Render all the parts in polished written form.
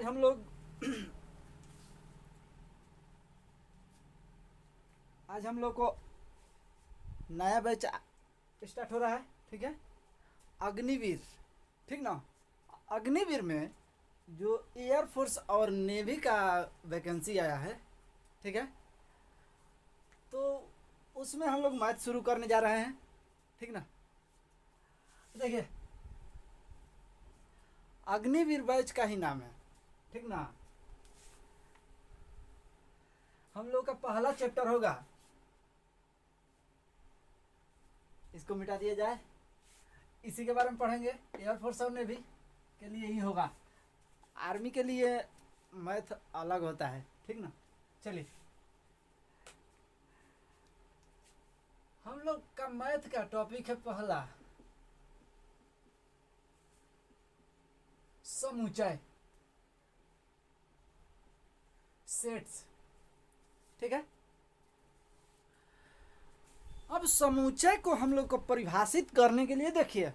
आज हम लोग आज हम लोग को नया बैच स्टार्ट हो रहा है। ठीक है, अग्निवीर। ठीक ना, अग्निवीर में जो एयरफोर्स और नेवी का वैकेंसी आया है, ठीक है, तो उसमें हम लोग मैथ शुरू करने जा रहे हैं। ठीक ना, देखिए अग्निवीर बैच का ही नाम है। ठीक ना, हम लोग का पहला चैप्टर होगा, इसको मिटा दिया जाए, इसी के बारे में पढ़ेंगे। एयरफोर्स और नेवी के लिए ही होगा, आर्मी के लिए मैथ अलग होता है। ठीक ना, चलिए हम लोग का मैथ का टॉपिक है पहला, समुच्चय, सेट्स। ठीक है, अब समुच्चय को हम लोग को परिभाषित करने के लिए देखिए,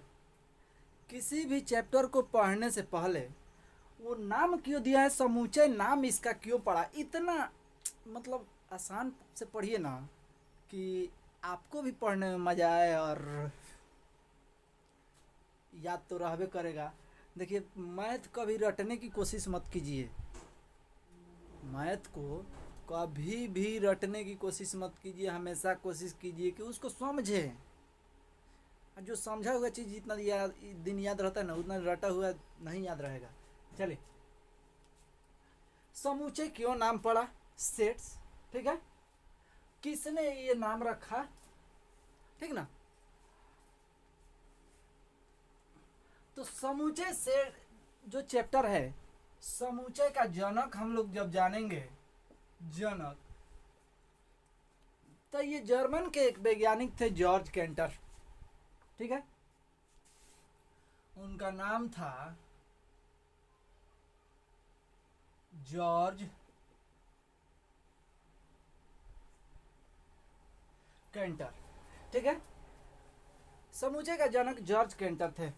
किसी भी चैप्टर को पढ़ने से पहले वो नाम क्यों दिया है समुच्चय, नाम इसका क्यों पड़ा, इतना मतलब आसान से पढ़िए ना कि आपको भी पढ़ने में मजा आए और याद तो रहबे करेगा। देखिए मैथ कभी रटने की कोशिश मत कीजिए, मैथ को कभी भी रटने की कोशिश मत कीजिए, हमेशा कोशिश कीजिए कि उसको समझे। जो समझा हुआ चीज़ जितना दिन याद रहता है ना, उतना रटा हुआ नहीं याद रहेगा। चलिए, समुच्चय क्यों नाम पड़ा सेट्स, ठीक है, किसने ये नाम रखा, ठीक ना। तो समुच्चय से जो चैप्टर है, समुच्चय का जनक हम लोग जब जानेंगे, जनक, तो ये जर्मन के एक वैज्ञानिक थे जॉर्ज कैंटर। ठीक है, उनका नाम था जॉर्ज कैंटर। ठीक है, समुच्चय का जनक जॉर्ज कैंटर थे।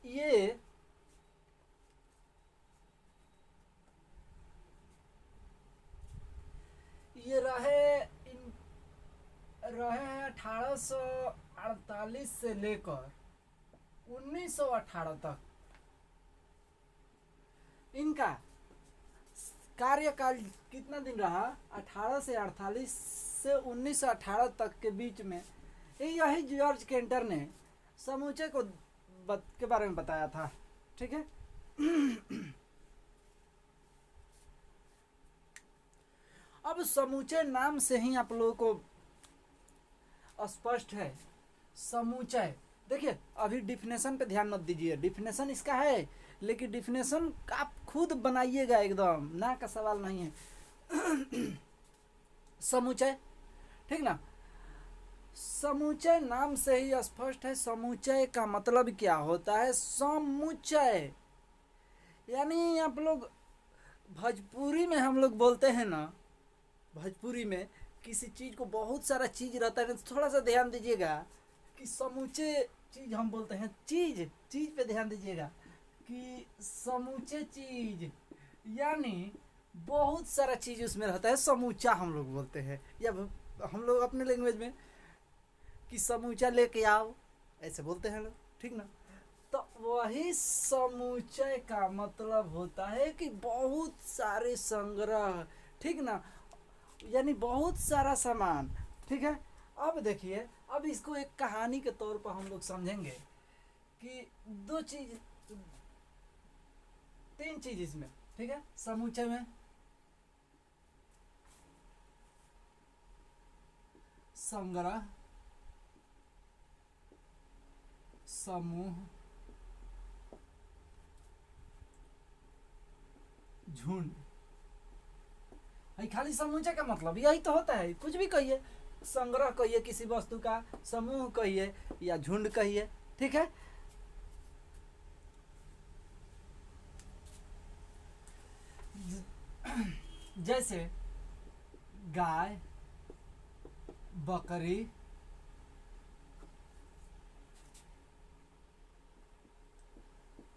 ये रहे 1848 से लेकर 1918 तक। इनका कार्यकाल कितना दिन रहा, 18 से 48 से 1918 तक के बीच में यही जॉर्ज कैंटर ने समुच्चय को के बारे में बताया था। ठीक है, अब समुच्चय नाम से ही आप लोगों को स्पष्ट है। समुच्चय देखिए, अभी डिफिनेशन पे ध्यान मत दीजिए, डिफिनेशन इसका है, लेकिन डिफिनेशन आप खुद बनाइएगा, एकदम ना का सवाल नहीं है। समुच्चय, ठीक ना, समुच्चय नाम से ही स्पष्ट है। समुच्चय का मतलब क्या होता है, समुच्चय यानी आप लोग भोजपुरी में हम लोग बोलते हैं ना, भोजपुरी में किसी चीज़ को बहुत सारा चीज़ रहता है, तो थोड़ा सा ध्यान दीजिएगा कि समूचे चीज़ हम बोलते हैं, चीज़ पे ध्यान दीजिएगा कि समूचे चीज़ यानी बहुत सारा चीज़ उसमें रहता है, समूचा हम लोग बोलते हैं, या हम लोग अपने लैंग्वेज में कि समूचा लेके आओ ऐसे बोलते हैं लोग। ठीक ना, तो वही समुच्चय का मतलब होता है कि बहुत सारे संग्रह। ठीक ना, यानी बहुत सारा सामान। ठीक है, अब देखिए, अब इसको एक कहानी के तौर पर हम लोग समझेंगे कि तीन चीज इसमें। ठीक है, समुच्चय में संग्रह, समूह, झुंड। खाली समुच्चय का मतलब यही तो होता है, कुछ भी कहिए, संग्रह कहिए किसी वस्तु का, समूह कहिए या झुंड कहिए। ठीक है, जैसे गाय, बकरी,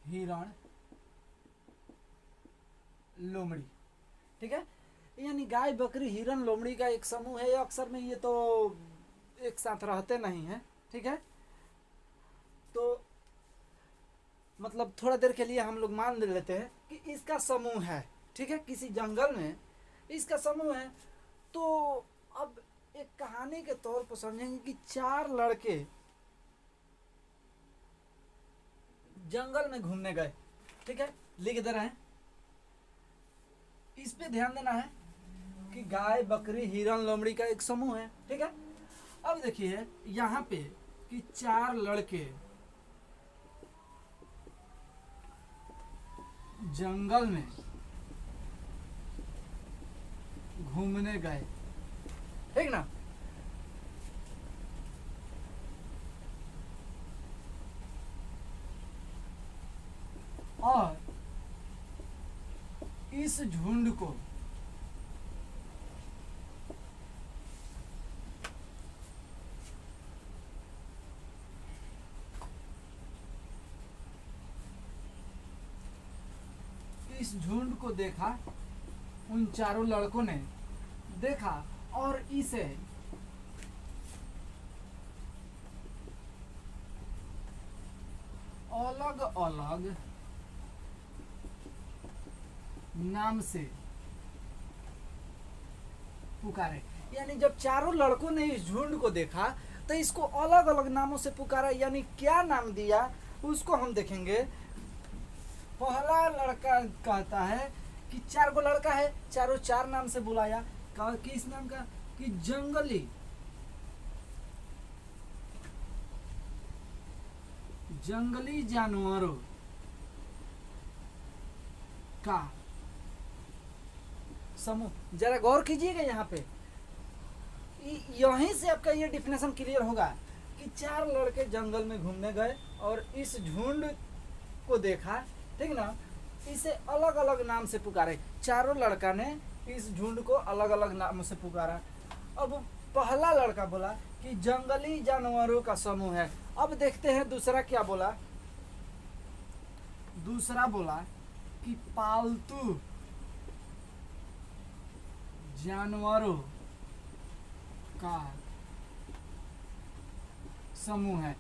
हिरण, लोमड़ी। ठीक है, यानी गाय, बकरी, हिरण, लोमड़ी का एक समूह है। अक्सर में ये तो एक साथ रहते नहीं हैं। ठीक है, तो मतलब थोड़ा देर के लिए हम लोग मान लेते हैं कि इसका समूह है। ठीक है, किसी जंगल में इसका समूह है। तो अब एक कहानी के तौर पर समझेंगे कि 4 लड़के जंगल में घूमने गए। ठीक है, लिख दे रहे हैं, इस पे ध्यान देना है कि गाय, बकरी, हिरण, लोमड़ी का एक समूह है। ठीक है, अब देखिए यहाँ पे कि 4 लड़के जंगल में घूमने गए। ठीक ना, और इस झुंड को देखा, उन चारों लड़कों ने देखा और इसे अलग अलग नाम से पुकारे। यानी जब चारों लड़कों ने इस झुंड को देखा तो इसको अलग अलग नामों से पुकारा। यानी क्या नाम दिया उसको हम देखेंगे। पहला लड़का कहता है कि 4 गो लड़का है, चारों 4 नाम से बुलाया। किस नाम का? कि जंगली, जंगली जानवरों का समूह। जरा गौर कीजिएगा यहाँ पे, यहीं से आपका ये डिफिनेशन क्लियर होगा कि 4 लड़के जंगल में घूमने गए और इस झुंड को देखा। ठीक ना, इसे अलग अलग नाम से पुकारे। चारों लड़का ने इस झुंड को अलग अलग नाम से पुकारा। अब पहला लड़का बोला कि जंगली जानवरों का समूह है। अब देखते हैं दूसरा क्या बोला। दूसरा बोला कि पालतू जानवरों का समूह है।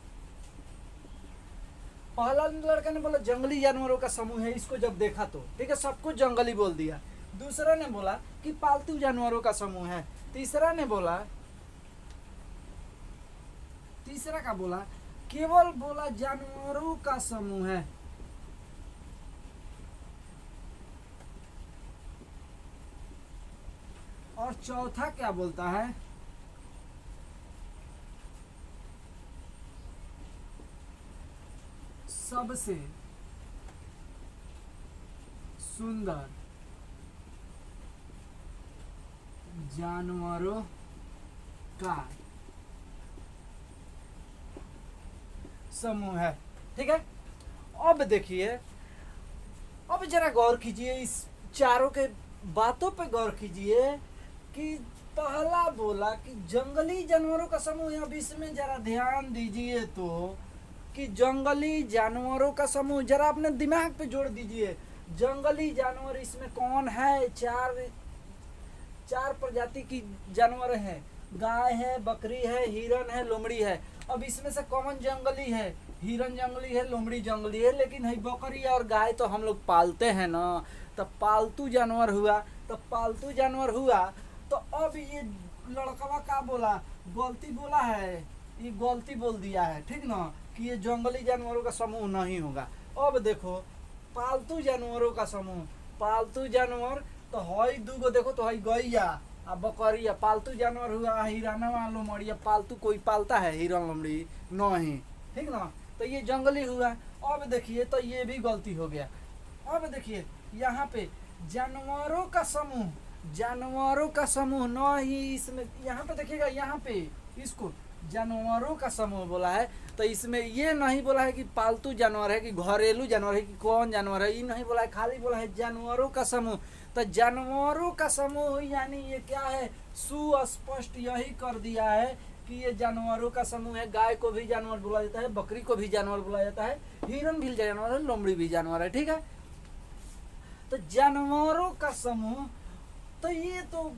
पहला लड़का ने बोला जंगली जानवरों का समूह है, इसको जब देखा तो ठीक है सबको जंगली बोल दिया। दूसरा ने बोला कि पालतू जानवरों का समूह है। तीसरा ने बोला, तीसरा का बोला केवल बोला जानवरों का समूह है। और चौथा क्या बोलता है? सबसे सुंदर जानवरों का समूह है। ठीक है, अब देखिए, अब जरा गौर कीजिए, इस चारों के बातों पे गौर कीजिए कि पहला बोला कि जंगली जानवरों का समूह है। अब इसमें जरा ध्यान दीजिए तो कि जंगली जानवरों का समूह, जरा अपने दिमाग पे जोड़ दीजिए। जंगली जानवर इसमें कौन है? चार प्रजाति की जानवर हैं। गाय है, बकरी है, हिरण है, लोमड़ी है। अब इसमें से कौन जंगली है? हिरण जंगली है, लोमड़ी जंगली है। लेकिन है बकरी और गाय तो हम लोग पालते हैं ना, तो पालतू जानवर हुआ। तो पालतू जानवर हुआ तो अब ये लड़कवा का बोला, गलती बोला है, ये गलती बोल दिया है। ठीक ना, कि ये जंगली जानवरों का समूह नहीं होगा। अब देखो पालतू जानवरों का समूह, पालतू जानवर तो हई दूगो, देखो तो हई गैया आ बकरिया पालतू जानवर हुआ। हिरणवा लोमड़िया पालतू कोई पालता है? हिरण लोमड़ी नहीं। ठीक ना, तो ये जंगली हुआ। अब देखिए तो ये भी गलती हो गया। अब देखिए यहाँ पे जानवरों का समूह, जानवरों का समूह नहीं, इसमें यहाँ पे देखिएगा, यहाँ पे इसको जानवरों का समूह बोला है। तो इसमें ये नहीं बोला है कि पालतू जानवर है कि घरेलू जानवर है कि कौन जानवर है, ये नहीं बोला है, खाली बोला है जानवरों का समूह। तो जानवरों का समूह यानी ये क्या है? सुस्पष्ट यही कर दिया है कि ये जानवरों का समूह है। गाय को भी जानवर बोला जाता है, बकरी को भी जानवर बोला जाता है, हिरन भी जानवर है, लोमड़ी भी जानवर है। ठीक है, तो जानवरों का समूह, तो ये तो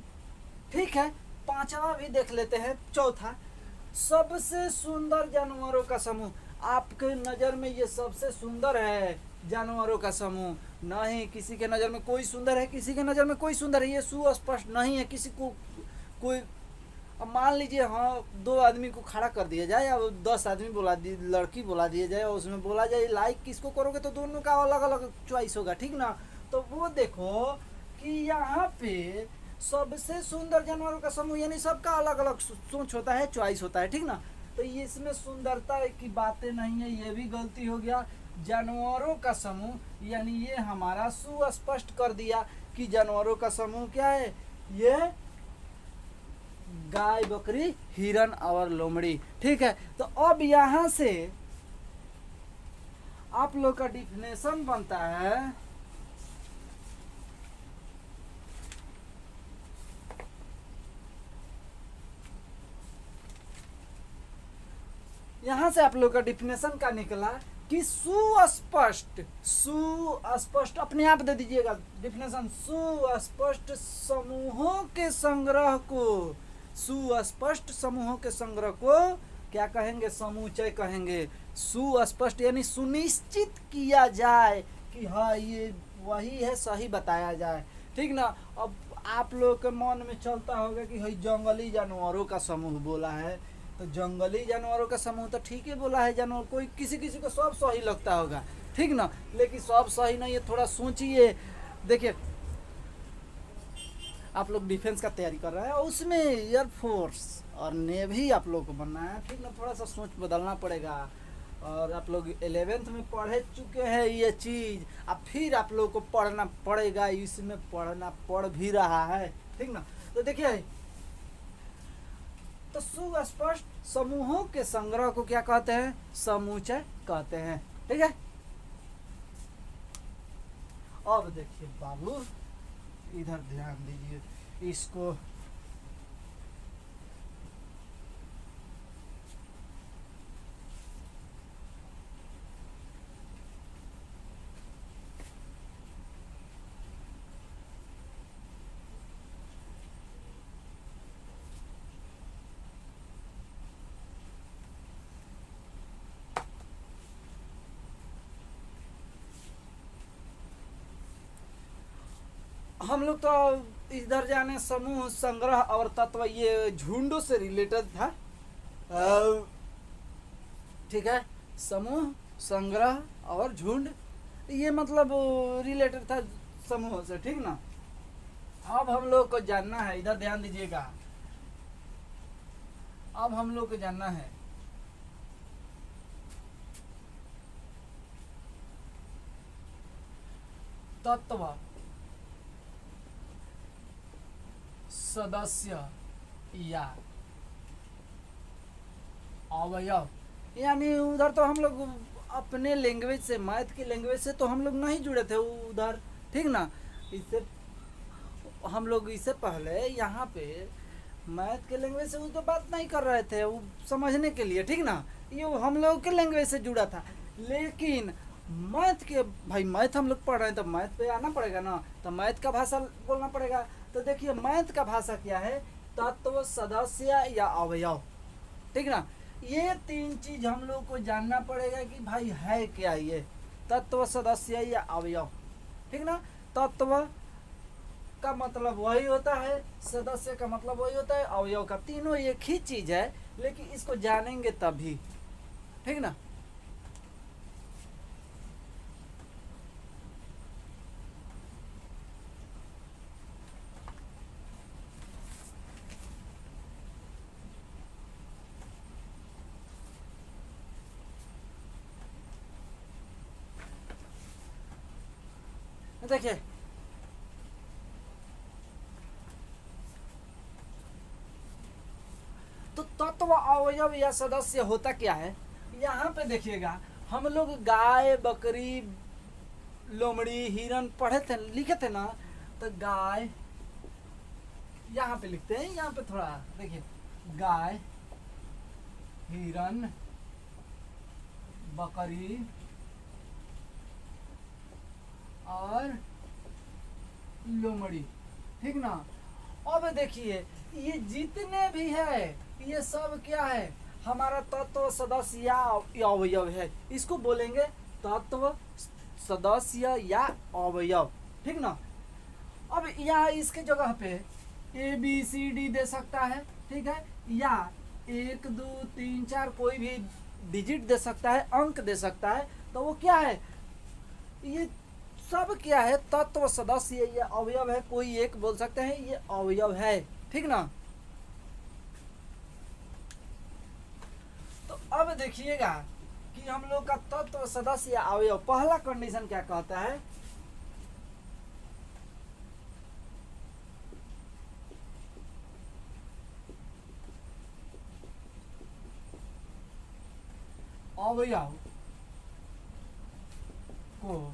ठीक है। पांचवा भी देख लेते हैं, चौथा, सबसे सुंदर जानवरों का समूह। आपके नजर में ये सबसे सुंदर है जानवरों का समूह? नहीं, किसी के नजर में कोई सुंदर है, किसी के नजर में कोई सुंदर है, ये सुस्पष्ट नहीं है। किसी को कोई, अब मान लीजिए हाँ 2 आदमी को खड़ा कर दिया जाए या 10 आदमी बोला दिए, लड़की बोला दिया जाए और उसमें बोला जाए लाइक किसको करोगे, तो दोनों का अलग अलग चॉइस होगा। ठीक ना, तो वो देखो कि यहाँ पे सबसे सुंदर जानवरों का समूह, यानी सबका अलग अलग सोच होता है, चॉइस होता है। ठीक ना, तो ये इसमें सुंदरता की बातें नहीं है, ये भी गलती हो गया। जानवरों का समूह यानी ये हमारा सुस्पष्ट कर दिया कि जानवरों का समूह क्या है, ये गाय, बकरी, हिरन और लोमड़ी। ठीक है, तो अब यहां से आप लोग का डिफिनेशन बनता है, यहां से आप लोग का डिफिनेशन का निकला कि सुस्पष्ट, सुस्पष्ट अपने आप दे दीजिएगा डिफिनेशन, सुस्पष्ट समूहों के संग्रह को, सुस्पष्ट समूहों के संग्रह को क्या कहेंगे, समुच्चय कहेंगे। सुस्पष्ट यानी सुनिश्चित किया जाए कि हाँ ये वही है, सही बताया जाए। ठीक ना, अब आप लोग के मन में चलता होगा कि भाई जंगली जानवरों का समूह बोला है, तो जंगली जानवरों का समूह तो ठीक है बोला है, जानवर कोई किसी किसी को सब सही लगता होगा। ठीक ना, लेकिन सब सही नहीं है, थोड़ा सोचिए। देखिए आप लोग डिफेंस का तैयारी कर रहे हैं, उसमें एयरफोर्स और नेवी आप लोग को बनना है। ठीक ना, थोड़ा सा सोच बदलना पड़ेगा। और आप लोग 11th में पढ़ चुके हैं ये चीज़, अब फिर आप लोग को पढ़ना पड़ेगा, इसमें पढ़ना पड़ भी रहा है। ठीक ना, तो देखिए, तो सुस्पष्ट समूहों के संग्रह को क्या कहते हैं, समुच्चय कहते हैं। ठीक है, अब देखिए बाबू, इधर ध्यान दीजिए, इसको हम लोग तो इधर जाने समूह, संग्रह और तत्व, ये झुंडों से रिलेटेड था। ठीक है, समूह, संग्रह और झुंड, ये मतलब रिलेटेड था समूह से। ठीक ना, अब हम लोग को जानना है, इधर ध्यान दीजिएगा, अब हम लोग को जानना है तत्व, सदस्य या अवयव। यानी उधर तो हम लोग अपने लैंग्वेज से, मैथ की लैंग्वेज से तो हम लोग नहीं जुड़े थे उधर। ठीक ना, इससे हम लोग इससे पहले यहाँ पे मैथ के लैंग्वेज से वो तो बात नहीं कर रहे थे, वो समझने के लिए। ठीक ना, ये हम लोग के लैंग्वेज से जुड़ा था। लेकिन मैथ के, भाई मैथ हम लोग पढ़ रहे हैं तो मैथ पे आना पड़ेगा ना, तो मैथ का भाषा बोलना पड़ेगा। तो देखिए मैथ का भाषा क्या है, तत्व, सदस्य या अवयव। ठीक ना, ये 3 चीज हम लोग को जानना पड़ेगा कि भाई है क्या ये, तत्व, सदस्य या अवयव। ठीक ना, तत्व का मतलब वही होता है, सदस्य का मतलब वही होता है, अवयव का, तीनों एक ही चीज है, लेकिन इसको जानेंगे तभी। ठीक ना, देखिए तो तत्व, अवयव या सदस्य होता क्या है, यहाँ पे देखिएगा, हम लोग गाय, बकरी, लोमड़ी, हिरन पढ़े थे, लिखे थे ना, तो गाय यहाँ पे लिखते हैं, यहाँ पे थोड़ा देखिए, गाय, हिरन, बकरी और लोमड़ी, ठीक ना। अब देखिए ये जितने भी है ये सब क्या है, हमारा तत्व सदस्य या अवयव है, इसको बोलेंगे तत्व सदस्य या अवयव, ठीक ना। अब यहाँ इसके जगह पे ए बी सी डी दे सकता है, ठीक है, या 1 2 3 4 कोई भी डिजिट दे सकता है, अंक दे सकता है। तो वो क्या है, ये सब क्या है, तत्व सदस्य या अवयव है, कोई एक बोल सकते हैं ये अवयव है, ठीक ना। तो अब देखिएगा कि हम लोग का तत्व सदस्य या अवयव, पहला कंडीशन क्या कहता है, अवयव को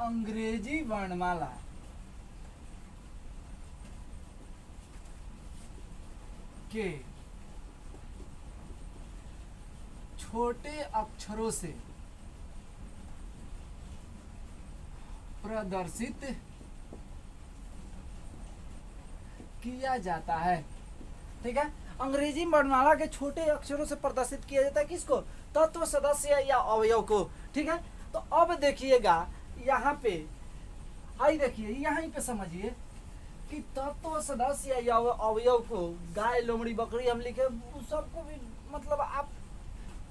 अंग्रेजी वर्णमाला के छोटे अक्षरों से प्रदर्शित किया जाता है, ठीक है। अंग्रेजी वर्णमाला के छोटे अक्षरों से प्रदर्शित किया जाता है किसको, तत्व सदस्य या अवयव को, ठीक है। तो अब देखिएगा यहाँ पे, आई देखिए यहाँ पे समझिए कि तत्व सदस्य या अवयव को गाय लोमड़ी बकरी हम लिखे, सबको भी मतलब आप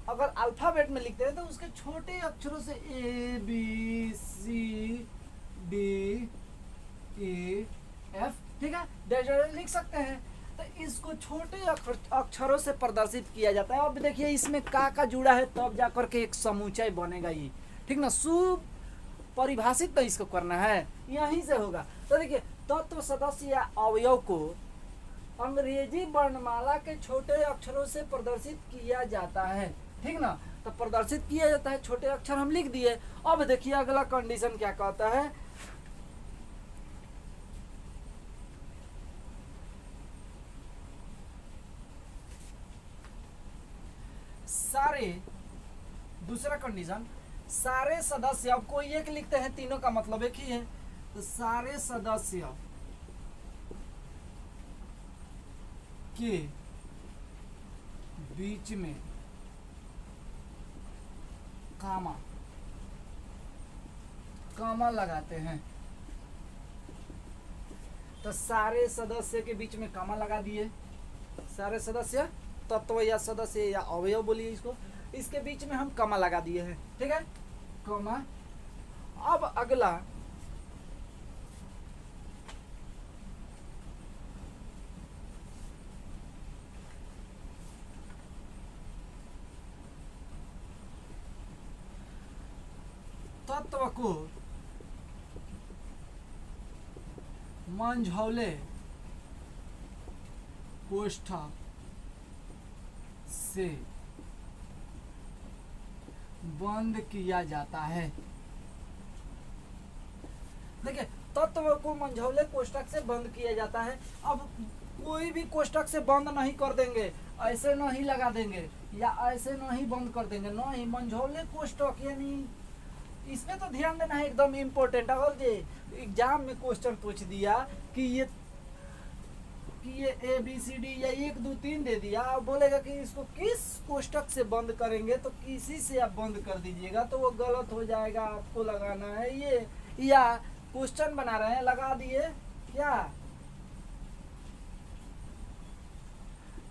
अगर अल्फाबेट में लिखते हैं तो उसके छोटे अक्षरों से A B C D E F, ठीक है, लिख सकते हैं। तो इसको छोटे अक्षरों से प्रदर्शित किया जाता है। अब देखिए इसमें का जुड़ा है, तब जाकर के एक समुच्चय बनेगा ये, ठीक ना। परिभाषित तो इसको करना है, यहीं से होगा। तो देखिए तत्व सदस्य या अवयव को अंग्रेजी वर्णमाला के छोटे अक्षरों से प्रदर्शित किया जाता है, ठीक ना। तो प्रदर्शित किया जाता है, छोटे अक्षर हम लिख दिए। अब देखिए अगला कंडीशन क्या कहता है, सारे, दूसरा कंडीशन, सारे सदस्य, अब कोई एक लिखते हैं, तीनों का मतलब एक ही है। तो सारे सदस्य के बीच में कामा लगाते हैं। तो सारे सदस्य के बीच में कामा लगा दिए, सारे सदस्य, तत्व या सदस्य या अवयव बोलिए इसको, इसके बीच में हम कमा लगा दिए हैं, ठीक है, कमा। अब अगला तत्व को मंझौले कोष्ठक से बंद किया जाता है। देखिए तत्व को मंझौले कोष्ठक से बंद किया जाता है। अब कोई भी कोष्ठक से बंद नहीं कर देंगे, ऐसे नहीं लगा देंगे या ऐसे नहीं बंद कर देंगे, नहीं, मंझौले कोष्ठक, यानी इसमें तो ध्यान देना है, एकदम इम्पोर्टेंट। अगर जे एग्जाम में क्वेश्चन पूछ दिया कि ये ए बी सी डी या 1 2 3 दे दिया, और बोलेगा कि इसको किस कोष्ठक से बंद करेंगे, तो किसी से आप बंद कर दीजिएगा, तो वो गलत हो जाएगा। आपको लगाना है ये, या क्वेश्चन बना रहे हैं लगा दिए क्या,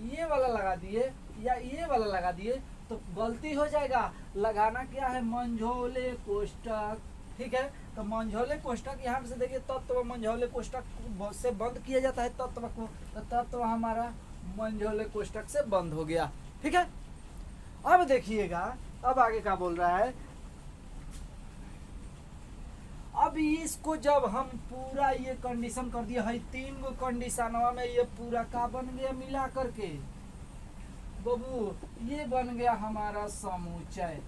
ये वाला लगा दिए या ये वाला लगा दिए, तो गलती हो जाएगा। लगाना क्या है, मंझौले कोष्ठक, ठीक है। तो मंझौले कोष्ठक, यहाँ से देखिए तत्व मंझौले कोष्ठक से बंद किया जाता है तत्व को, तो तत्व हमारा मंझौले कोष्ठक से बंद हो गया, ठीक है। अब देखिएगा अब आगे क्या बोल रहा है। अब इसको जब हम पूरा ये कंडीशन कर दिया है, 3 गो कंडीशनवा में ये पूरा का बन गया मिला करके बबू, ये बन गया हमारा समुच्चय।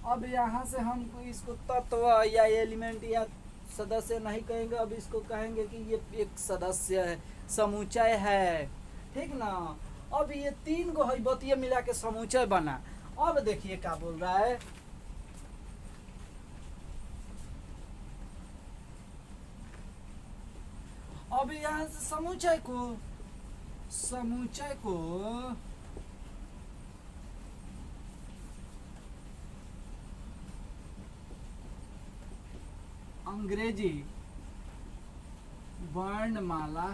अब यहाँ से हम इसको तत्व या एलिमेंट या सदस्य नहीं कहेंगे, अब इसको कहेंगे कि ये एक सदस्य है, समुच्चय है। ठीक ना। अब ये तीन को हईबतिया मिला के समुच्चय बना। अब देखिए क्या बोल रहा है, अब यहाँ से समुच्चय को अंग्रेजी वर्णमाला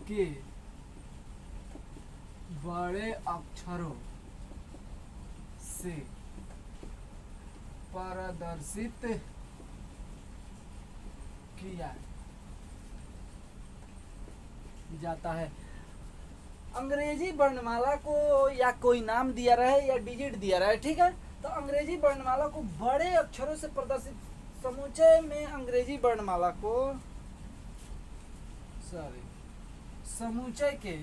के बड़े अक्षरों से प्रदर्शित किया जाता है। अंग्रेजी वर्णमाला को या कोई नाम दिया रहे या डिजिट दिया रहे, ठीक है, तो अंग्रेजी वर्णमाला को बड़े अक्षरों से प्रदर्शित, समुच्चय में अंग्रेजी वर्णमाला को समुच्चय के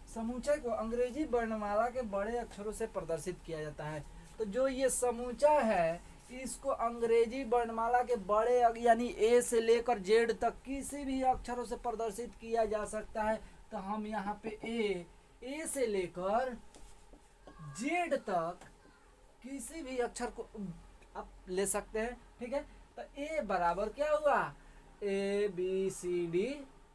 समुच्चय को अंग्रेजी वर्णमाला के बड़े अक्षरों से प्रदर्शित किया जाता है। तो जो ये समुच्चय है इसको अंग्रेजी वर्णमाला के बड़े यानी ए से लेकर जेड तक किसी भी अक्षरों से प्रदर्शित किया जा सकता है। तो हम यहाँ पे ए से लेकर जेड तक किसी भी अक्षर को आप ले सकते हैं। ठीक है, तो ए बराबर क्या हुआ, A B C D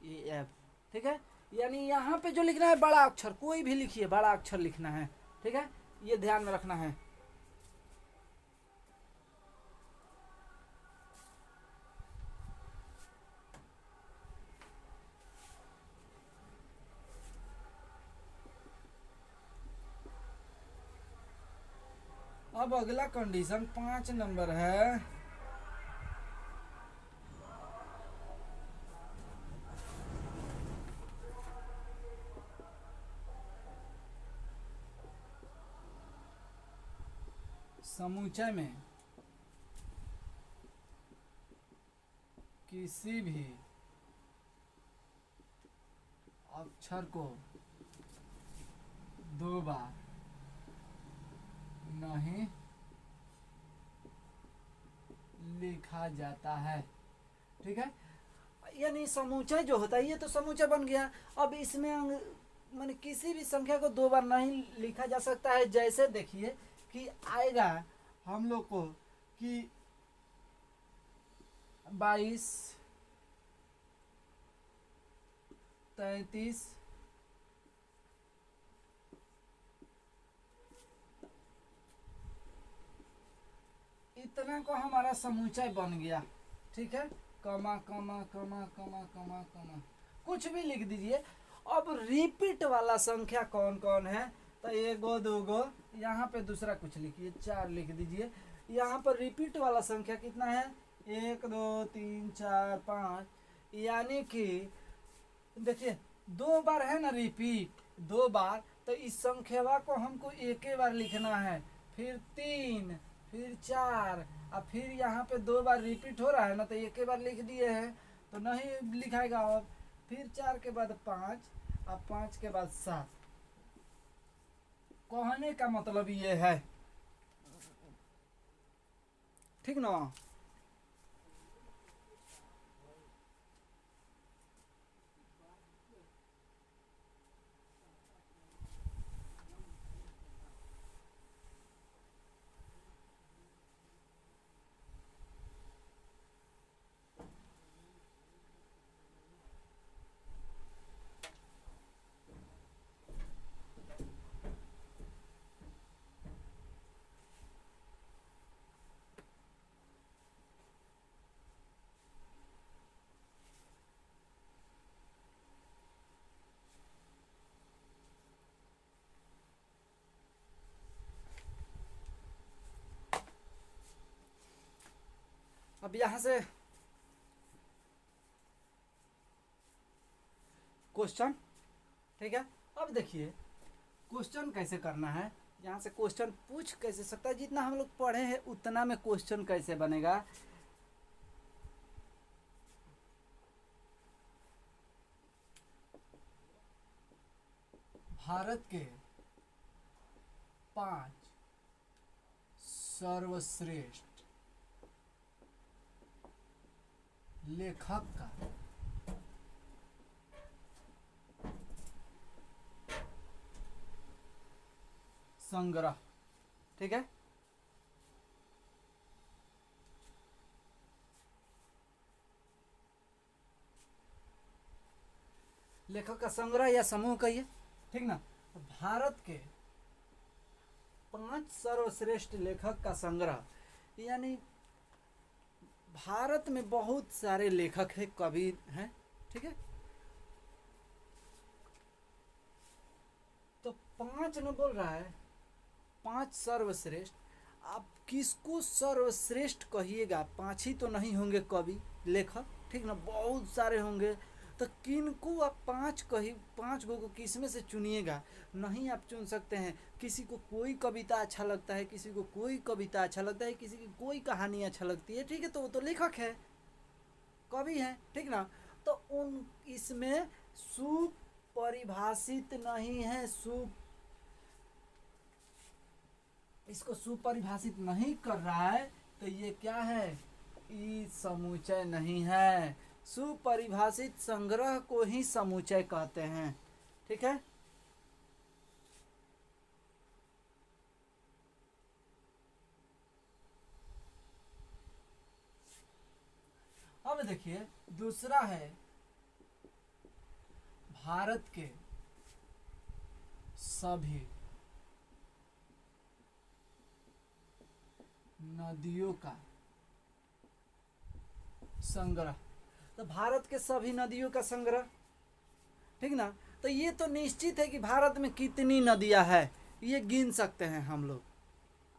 E F. ठीक है, यानी यहाँ पे जो लिखना है बड़ा अक्षर, कोई भी लिखिए बड़ा अक्षर लिखना है। ठीक है, ये ध्यान में रखना है। अब अगला कंडीशन 5 नंबर है, समुच्चय में किसी भी अक्षर को दो बार नहीं लिखा जाता है। ठीक है, यानी समुच्चय जो होता है ये तो समुच्चय बन गया। अब इसमें माने किसी भी संख्या को दो बार नहीं लिखा जा सकता है। जैसे देखिए कि आएगा हम लोग को कि 22, 33, इतना को हमारा समुच्चय बन गया। ठीक है, कमा कमा कमा कमा कमा कमा कुछ भी लिख दीजिए। अब रिपीट वाला संख्या कौन कौन है, तो एगो दूगो, यहाँ पे दूसरा कुछ लिखिए 4 लिख दीजिए। यहाँ पर रिपीट वाला संख्या कितना है, 1 2 3 4 5, यानी कि देखिए 2 बार है ना रिपीट, 2 बार, तो इस संख्या को हमको एक ही बार लिखना है, फिर 3, फिर 4, और फिर यहाँ पे 2 बार रिपीट हो रहा है ना, तो एक ही बार लिख दिए हैं तो नहीं लिखाएगा। अब फिर 4 के बाद 5 और 5 के बाद 7। कहने का मतलब ये है, ठीक ना। अब यहाँ से क्वेश्चन, ठीक है। अब देखिए क्वेश्चन कैसे करना है, यहाँ से क्वेश्चन पूछ कैसे सकता है, जितना हम लोग पढ़े हैं उतना में क्वेश्चन कैसे बनेगा। भारत के 5 सर्वश्रेष्ठ लेखक का संग्रह। ठीक है, लेखक का संग्रह या समूह कहिए। ठीक ना, भारत के 5 सर्वश्रेष्ठ लेखक का संग्रह, यानी भारत में बहुत सारे लेखक हैं, कवि हैं। ठीक है, तो 5 न बोल रहा है, 5 सर्वश्रेष्ठ। आप किसको सर्वश्रेष्ठ कहिएगा? 5 ही तो नहीं होंगे कवि लेखक, ठीक ना, बहुत सारे होंगे। तो किनको आप 5 कही, 5 को किस में से चुनिएगा? नहीं आप चुन सकते हैं। किसी को कोई कविता अच्छा लगता है, किसी को कोई कविता अच्छा लगता है, किसी की कोई कहानी अच्छा लगती है। ठीक है, तो वो तो लेखक है, कवि है। ठीक ना, तो उन इसमें सुपरिभाषित नहीं है, इसको सुपरिभाषित नहीं कर रहा है, तो ये क्या है? ई समुच्चय नहीं है। सुपरिभाषित संग्रह को ही समुच्चय कहते हैं। ठीक है, अब देखिए दूसरा है भारत के सभी नदियों का संग्रह। तो भारत के सभी नदियों का संग्रह, ठीक ना, तो ये तो निश्चित है कि भारत में कितनी नदियां हैं ये गिन सकते हैं हम लोग।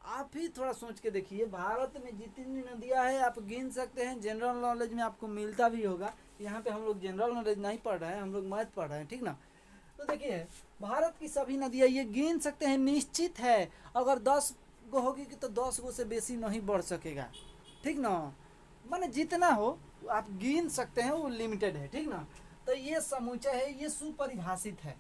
आप ही थोड़ा सोच के देखिए, भारत में जितनी नदियां हैं आप गिन सकते हैं। जनरल नॉलेज में आपको मिलता भी होगा। यहाँ पे हम लोग जनरल नॉलेज नहीं पढ़ रहे हैं, हम लोग मैथ पढ़ रहे हैं। ठीक ना, तो देखिए भारत की सभी नदियां ये गिन सकते हैं, निश्चित है। अगर 10 गो होगी तो 10 गो से बेसी नहीं बढ़ सकेगा। ठीक ना, माने जितना हो आप गिन सकते हैं, वो लिमिटेड है। ठीक ना, तो ये समुच्चय है, ये सुपरिभाषित है।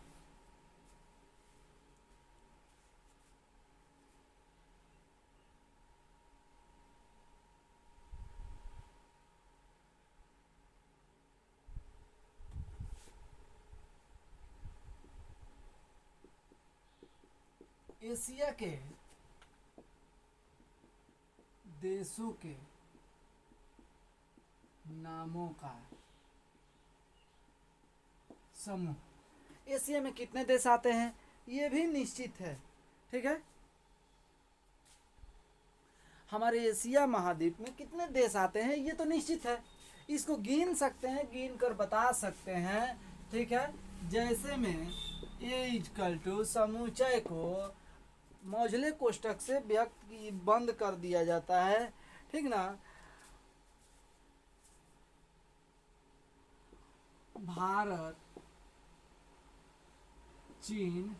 एशिया के देशों के नामों का समूह। एशिया में कितने देश आते हैं ये भी निश्चित है। ठीक है, हमारे एशिया महाद्वीप में कितने देश आते हैं ये तो निश्चित है। इसको गिन सकते हैं, गिन कर बता सकते हैं। ठीक है, जैसे में ए इक्वल टू समुच्चय को मौजले कोष्ठक से व्यक्त बंद कर दिया जाता है। ठीक ना, भारत, चीन,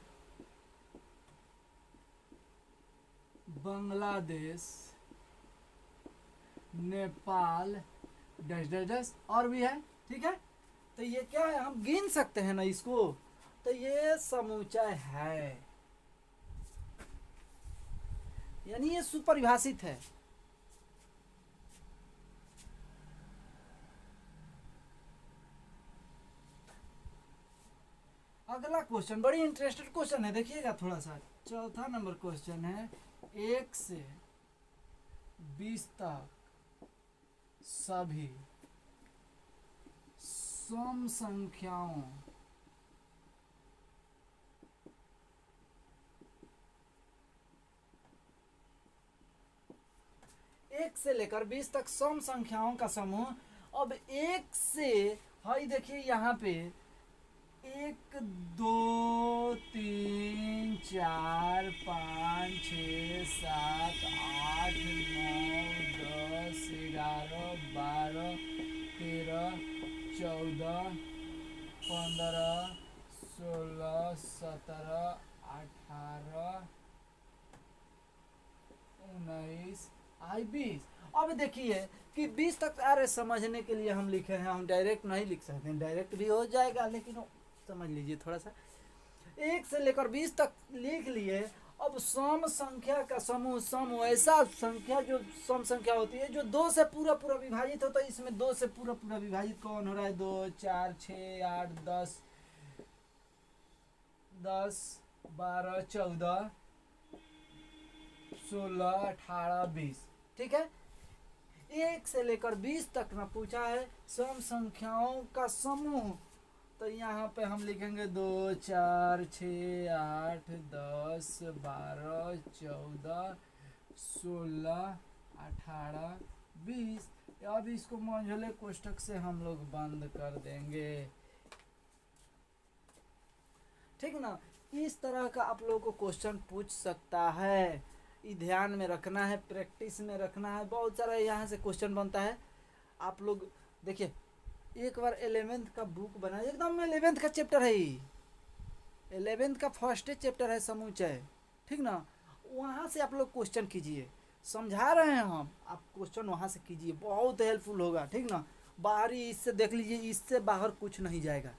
Bangladesh, Nepal, dash dash dash और भी है। ठीक है, तो ये क्या है, हम गिन सकते हैं ना इसको, तो ये समुच्चय है, यानी ये सुपरिभाषित है। अगला क्वेश्चन बड़ी इंटरेस्टेड क्वेश्चन है, देखिएगा थोड़ा सा। चौथा नंबर क्वेश्चन है, 1 से 20 तक सभी सम संख्याओं एक से लेकर 20 तक सम संख्याओं का समूह। अब 1 से, हाई देखिए यहाँ पे 1 2 3 4 5 6 7 8 9 10 11 12 13 14 15 16 17 18 19 20। अब देखिए कि 20 तक, अरे समझने के लिए हम लिखे हैं, हम डायरेक्ट नहीं लिख सकते हैं, डायरेक्ट भी हो जाएगा लेकिन समझ लीजिए थोड़ा सा। 1 से लेकर 20 तक लिख लिए। अब सम संख्या का समूह, सम ऐसा संख्या जो सम संख्या होती है जो 2 से पूरा पूरा विभाजित होता है। इसमें 2 से पूरा पूरा विभाजित कौन हो रहा है? 2, 4, 6, 8, 10, 12, 14, 16, 18, 20। ठीक है, 1 से लेकर 20 तक ना पूछा है सम संख्याओं का समूह। तो यहाँ पे हम लिखेंगे 2, 4, 6, 8, 10, 12, 14, 16, 18, 20। अब इसको मंझले कोष्ठक से हम लोग बंद कर देंगे। ठीक ना, इस तरह का आप लोगों को क्वेश्चन पूछ सकता है। ये ध्यान में रखना है, प्रैक्टिस में रखना है। बहुत सारा यहाँ से क्वेश्चन बनता है। आप लोग देखिए, एक बार 11th का बुक बना, एकदम 11th का चैप्टर है, 11th का फर्स्ट चैप्टर है समुच्चय। ठीक ना, वहाँ से आप लोग क्वेश्चन कीजिए, समझा रहे हैं हम, आप क्वेश्चन वहाँ से कीजिए, बहुत हेल्पफुल होगा। ठीक ना, बाहरी इससे देख लीजिए, इससे बाहर कुछ नहीं जाएगा,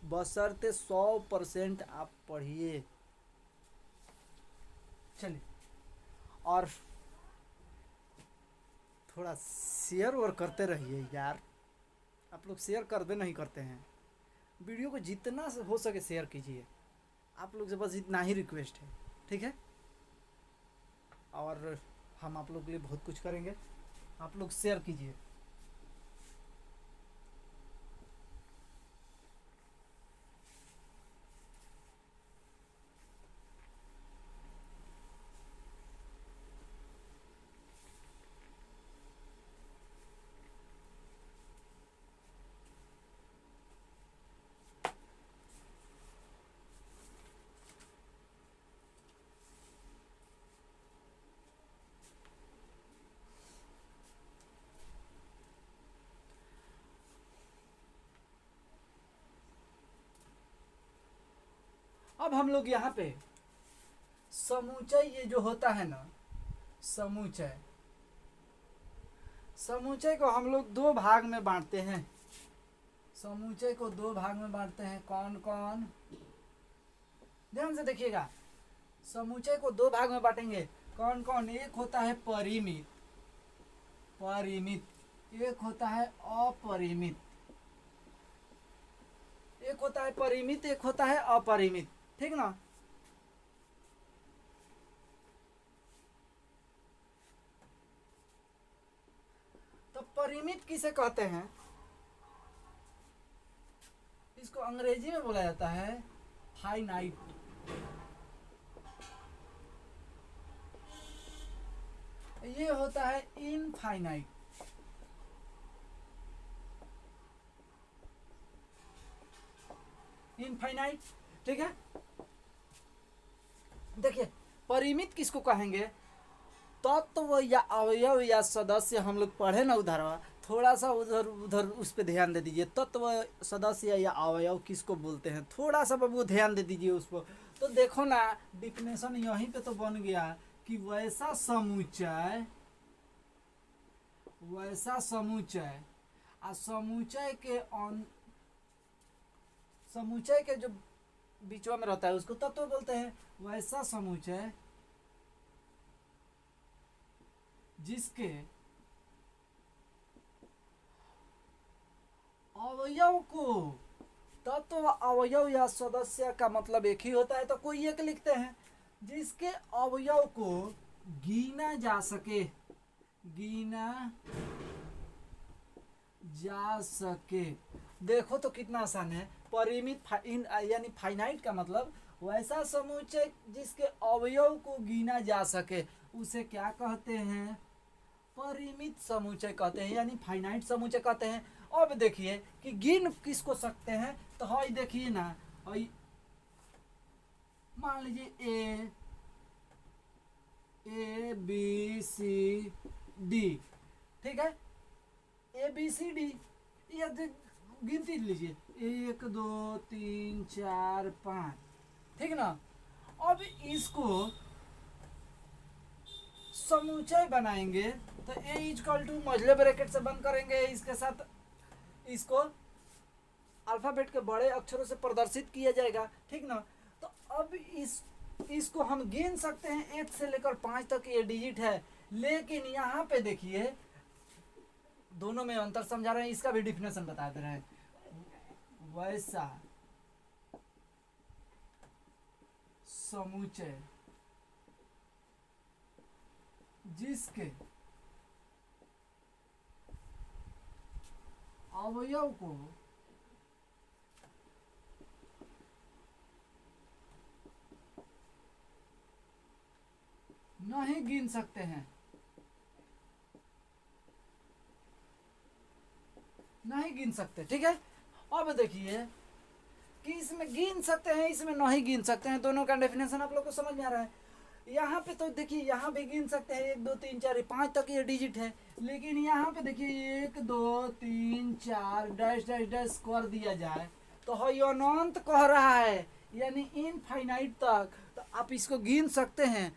बशर्ते 100% आप पढ़िए। चलिए, और थोड़ा शेयर और करते रहिए यार, आप लोग शेयर करते नहीं करते हैं। वीडियो को जितना हो सके शेयर कीजिए, आप लोग से बस इतना ही रिक्वेस्ट है। ठीक है, और हम आप लोग के लिए बहुत कुछ करेंगे, आप लोग शेयर कीजिए। अब हम लोग यहाँ पे समुच्चय, ये जो होता है ना समुच्चय, समुच्चय को हम लोग 2 भाग में बांटते हैं। समुच्चय को 2 भाग में बांटते हैं। कौन कौन? ध्यान से देखिएगा, समुच्चय को 2 भाग में बांटेंगे। कौन कौन? एक होता है परिमित, परिमित, एक होता है अपरिमित। एक होता है परिमित, एक होता है अपरिमित। ठीक ना, तो परिमित किसे कहते हैं? इसको अंग्रेजी में बोला जाता है फाइनाइट। ये होता है इनफाइनाइट। इनफाइनाइट, ठीक है। देखिए, परिमित किसको कहेंगे? तत्व या अवयव या सदस्य, हम लोग पढ़े ना उधर, थोड़ा सा उधर उधर उस पर ध्यान दे दीजिए। तत्व, सदस्य या अवयव किसको बोलते हैं, थोड़ा सा बाबू ध्यान दे दीजिए उस पर। तो देखो ना, डिफिनेशन यहीं पे तो बन गया कि वैसा समुच्चय, वैसा समुच्चय, आ समुच्चय के जो बीचवा में रहता है उसको तत्व बोलते हैं। वैसा समुच्चय जिसके अवयव को, तत्व अवयव या सदस्य का मतलब एक ही होता है, तो कोई एक लिखते हैं, जिसके अवयव को गिना जा सके, गिना जा सके। देखो तो कितना आसान है। परिमित यानी फाइनाइट का मतलब वैसा समुच्चय जिसके अवयव को गिना जा सके, उसे क्या कहते हैं? परिमित समुच्चय कहते हैं, यानी फाइनाइट समुच्चय कहते हैं। अब देखिए कि गिन किसको सकते हैं, तो हई देखिए ना, हई मान लीजिए ए बी सी डी, ठीक है, ए बी सी डी, ये गिनती लीजिए, 1 2 3 4 5, ठीक ना। अब इसको समुच्चय बनाएंगे तो ए इक्वल टू मझले ब्रैकेट से बंद करेंगे, इसके साथ इसको अल्फाबेट के बड़े अक्षरों से प्रदर्शित किया जाएगा, ठीक ना। तो अब इसको हम गिन सकते हैं 1 से लेकर 5 तक ये डिजिट है, लेकिन यहाँ पे देखिए दोनों में अंतर समझा रहे हैं, इसका भी डिफिनेशन बता दे रहे हैं। वैसा समुच्चय जिसके अवयव को नहीं गिन सकते हैं, नहीं गिन सकते। ठीक है, अब देखिए कि इसमें गिन सकते हैं, इसमें नहीं गिन सकते हैं, दोनों का डेफिनेशन आप लोग को समझ में आ रहा है। यहाँ पे तो देखिए यहाँ भी गिन सकते हैं 1 2 3 4 5 तक ये डिजिट है, लेकिन यहाँ पे देखिए 1 2 3 4 डैश डैश डैश कर दिया जाए तो अनंत कह रहा है, यानी इनफाइनाइट तक। तो आप इसको गिन सकते हैं,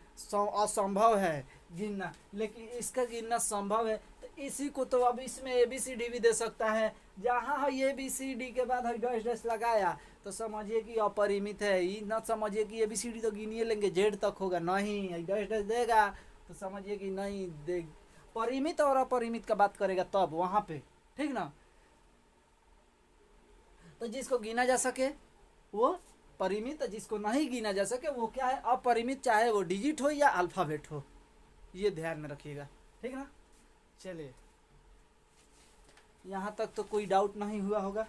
असंभव है गिनना, लेकिन इसका गिनना संभव है। तो इसी को तो अब इसमें ABCD भी दे सकता है, जहाँ है ABCD के बाद है डैश डैश लगाया तो समझिए कि अपरिमित है। ये न समझिए कि ABCD तो गिनिए लेंगे जेड तक होगा, नहीं डैश डैश देगा तो समझिए कि नहीं दे, परिमित और अपरिमित का बात करेगा तब वहाँ पे। ठीक ना, तो जिसको गिना जा सके वो परिमित, जिसको नहीं गिना जा सके वो क्या है, अपरिमित, चाहे वो डिजिट हो या अल्फाबेट हो, ये ध्यान में रखिएगा। ठीक ना, चलिए यहाँ तक तो कोई डाउट नहीं हुआ होगा।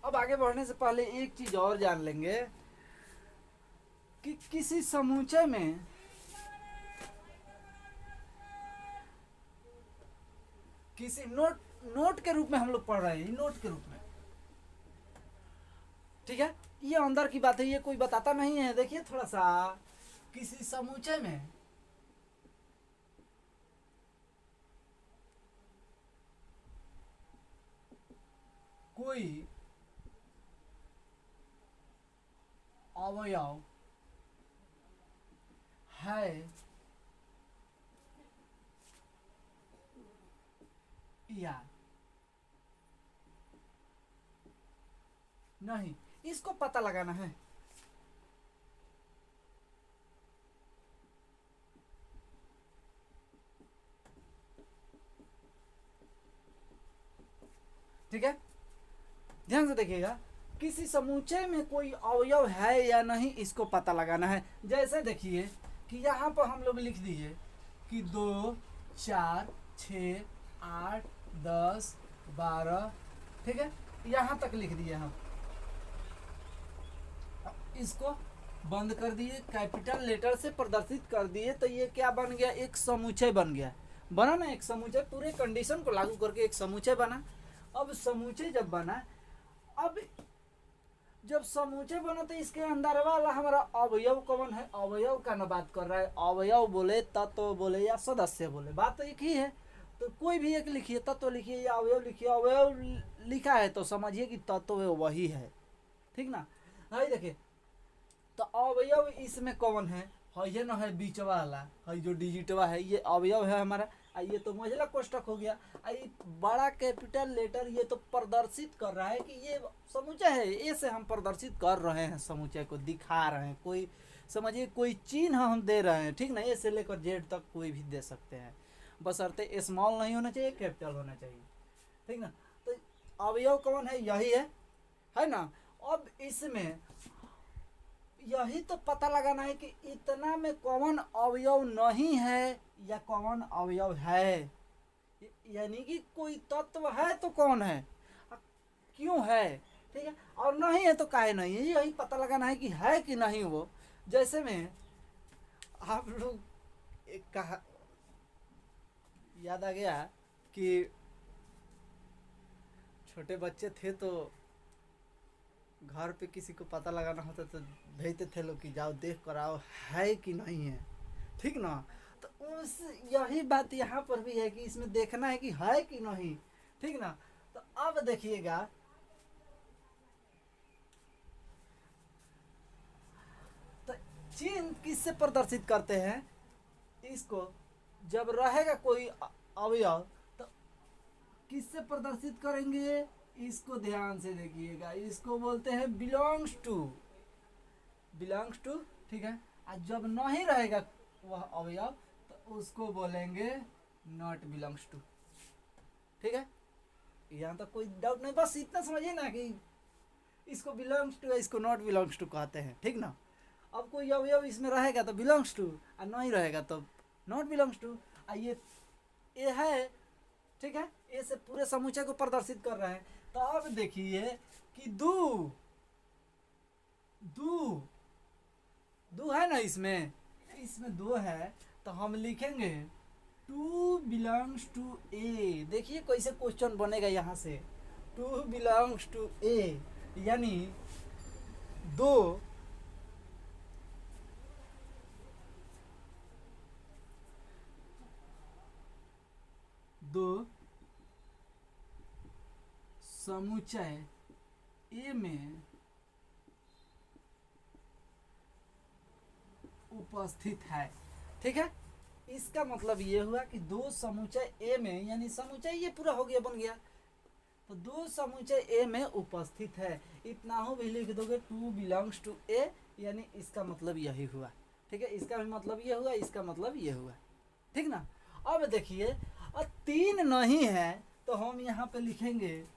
अब आगे बढ़ने से पहले एक चीज और जान लेंगे कि किसी समुच्चय में किसी नोट के रूप में हम लोग पढ़ रहे हैं, नोट के रूप में। ठीक है, ये अंदर की बात है, ये कोई बताता नहीं है। देखिए थोड़ा सा, किसी समुच्चय में कोई अवयव है या नहीं, इसको पता लगाना है। ठीक है, ध्यान से देखिएगा, किसी समुच्चय में कोई अवयव है या नहीं इसको पता लगाना है। जैसे देखिए कि यहाँ पर हम लोग लिख दिए कि 2 4 6 8 10 12, ठीक है, यहाँ तक लिख दिए हम। इसको बंद कर दिए, कैपिटल लेटर से प्रदर्शित कर दिए, तो ये क्या बन गया, एक समुच्चय बन गया। बना ना एक समुच्चय, पूरे कंडीशन को लागू करके एक समुच्चय बना। अब समुच्चय जब बना, अब जब समुच्चय बना तो इसके अंदर वाला हमारा अवयव कौन है, अवयव का ना बात कर रहा है। अवयव बोले, तत्व बोले या सदस्य बोले, बात तो एक ही है। तो कोई भी एक लिखिए, तत्व लिखिए या अवयव लिखिए। अवयव लिखा है तो समझिए कि तत्व वही है। ठीक ना, भाई देखिए, तो अवयव इसमें कौन है, ये ना है बीच वाला, है जो डिजिटवा है, ये अवयव है हमारा। ये तो महिला कोष्ठक हो गया। ये बड़ा कैपिटल लेटर ये तो प्रदर्शित कर रहा है कि ये समुच्चय है। ए से हम प्रदर्शित कर रहे हैं, समुच्चय को दिखा रहे हैं। कोई समझिए कोई चिन्ह हम दे रहे हैं। ठीक ना, ए से लेकर जेड तक कोई भी दे सकते हैं, बशर्ते स्मॉल नहीं होना चाहिए, कैपिटल होना चाहिए। ठीक ना, तो अवयव कौन है, यही है ना। अब इसमें यही तो पता लगाना है कि इतना में कौन अवयव नहीं है या कौन अवयव है, यानी कि कोई तत्व है तो कौन है, क्यों है। ठीक है, और नहीं है तो काहे नहीं है, यही पता लगाना है कि है कि नहीं वो। जैसे में आप लोग एक कहा याद आ गया कि छोटे बच्चे थे तो घर पे किसी को पता लगाना होता तो भेजते थे लोग कि जाओ देख कर आओ है कि नहीं है, ठीक ना। तो उस यही बात यहाँ पर भी है कि इसमें देखना है कि है कि नहीं, ठीक ना। तो अब देखिएगा, तो चिन्ह किससे प्रदर्शित करते हैं इसको, जब रहेगा कोई अवयव तो किससे प्रदर्शित करेंगे, इसको ध्यान से देखिएगा, इसको बोलते हैं बिलोंग्स टू, बिलोंग्स टू, ठीक है। और जब नहीं रहेगा वह अवयव तो उसको बोलेंगे नॉट बिलोंग्स टू, ठीक है। यहाँ तक कोई डाउट नहीं, बस इतना समझिए ना कि इसको बिलोंग्स टू इसको नॉट बिलोंग्स टू कहते हैं, ठीक ना। अब कोई अवयव इसमें रहेगा तो बिलोंग्स टू और नहीं रहेगा तो नॉट बिलोंग्स टू। ये है, ठीक है, ये से पूरे समुच्चय को प्रदर्शित कर रहे हैं। तो अब देखिए कि दू दू दो है ना, इसमें दो है, तो हम लिखेंगे टू बिलोंग्स टू ए। देखिए कैसे क्वेश्चन बनेगा यहाँ से, टू बिलोंग्स टू ए, यानी दो समुच्चय ए में उपस्थित है, ठीक है। इसका मतलब ये हुआ कि दो समुच्चय ए में, यानी समुच्चय ये पूरा हो गया, बन गया, तो दो समुच्चय ए में उपस्थित है। इतना हो भी लिख दोगे, टू बिलोंग्स टू ए, यानी इसका मतलब यही हुआ, ठीक है। इसका भी मतलब ये हुआ, इसका मतलब ये हुआ, ठीक ना। अब देखिए, और तीन नहीं है तो हम यहाँ पे लिखेंगे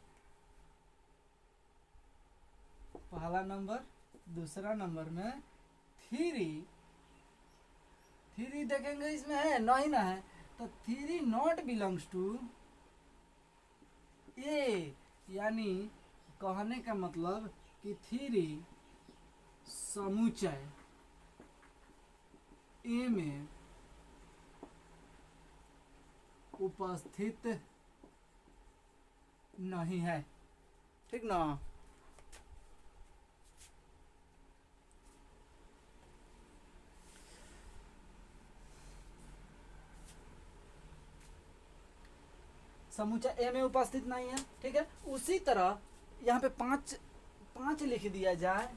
पहला नंबर, दूसरा नंबर में थ्री देखेंगे, इसमें है नहीं ना है, तो थ्री नॉट बिलोंग्स टू ए, यानी कहने का मतलब कि थ्री समुच्चय ए में उपस्थित नहीं है, ठीक ना। समुच्चय ए में उपस्थित नहीं है, ठीक है। उसी तरह यहाँ पे पांच लिख दिया जाए,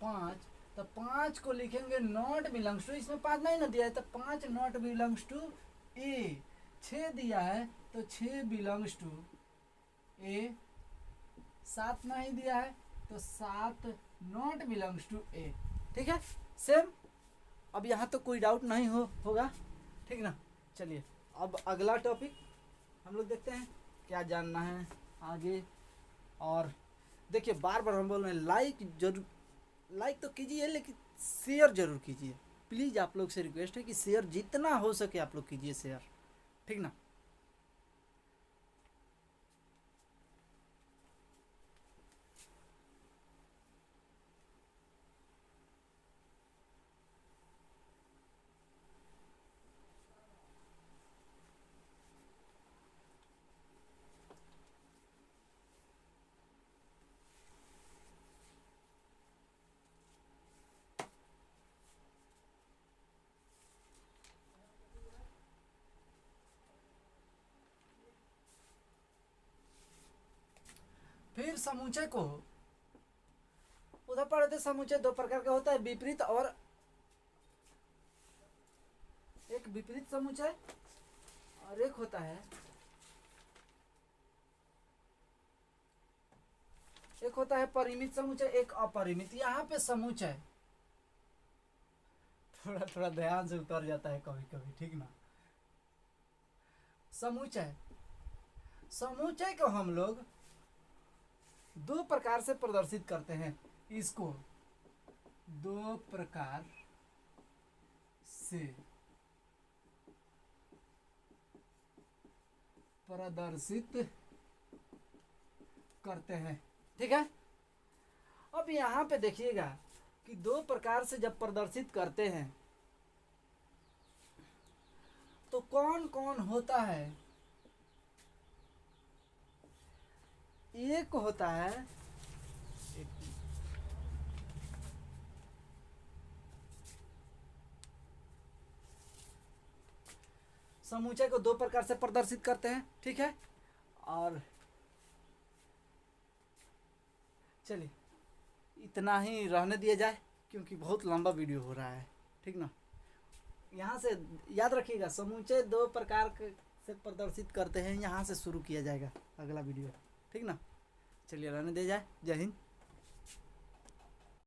पांच, तो पांच को लिखेंगे नॉट बिलोंग्स टू, इसमें पांच नहीं ना दिया है तो पांच नॉट बिलोंग्स टू ए। छः दिया है तो छः बिलोंग्स टू ए। सात नहीं दिया है तो सात नॉट बिलोंग्स टू ए, ठीक है। सेम, अब यहाँ तो कोई डाउट नहीं होगा, ठीक ना। चलिए अब अगला टॉपिक हम लोग देखते हैं क्या जानना है आगे। और देखिए बार बार हम बोल रहे हैं लाइक तो कीजिए, लेकिन शेयर जरूर कीजिए प्लीज़। आप लोग से रिक्वेस्ट है कि शेयर जितना हो सके आप लोग कीजिए शेयर, ठीक ना। फिर समुच्चय को उधर पढ़े थे, समुच्चय दो प्रकार का होता है, विपरीत और एक विपरीत समुच्चय और एक होता है परिमित समुच्चय, एक अपरिमित। यहाँ पे समुच्चय थोड़ा थोड़ा ध्यान से उतर जाता है कभी कभी, ठीक ना। समुच्चय को हम लोग दो प्रकार से प्रदर्शित करते हैं, इसको दो प्रकार से प्रदर्शित करते हैं, ठीक है। अब यहाँ पे देखिएगा कि दो प्रकार से जब प्रदर्शित करते हैं तो कौन कौन होता है। एक होता है समुच्चय को दो प्रकार से प्रदर्शित करते हैं, ठीक है। और चलिए इतना ही रहने दिया जाए क्योंकि बहुत लंबा वीडियो हो रहा है, ठीक ना। यहाँ से याद रखिएगा, समुच्चय दो प्रकार से प्रदर्शित करते हैं, यहाँ से शुरू किया जाएगा अगला वीडियो, ठीक ना। चलिए रहने दिया जाए। जय हिंद।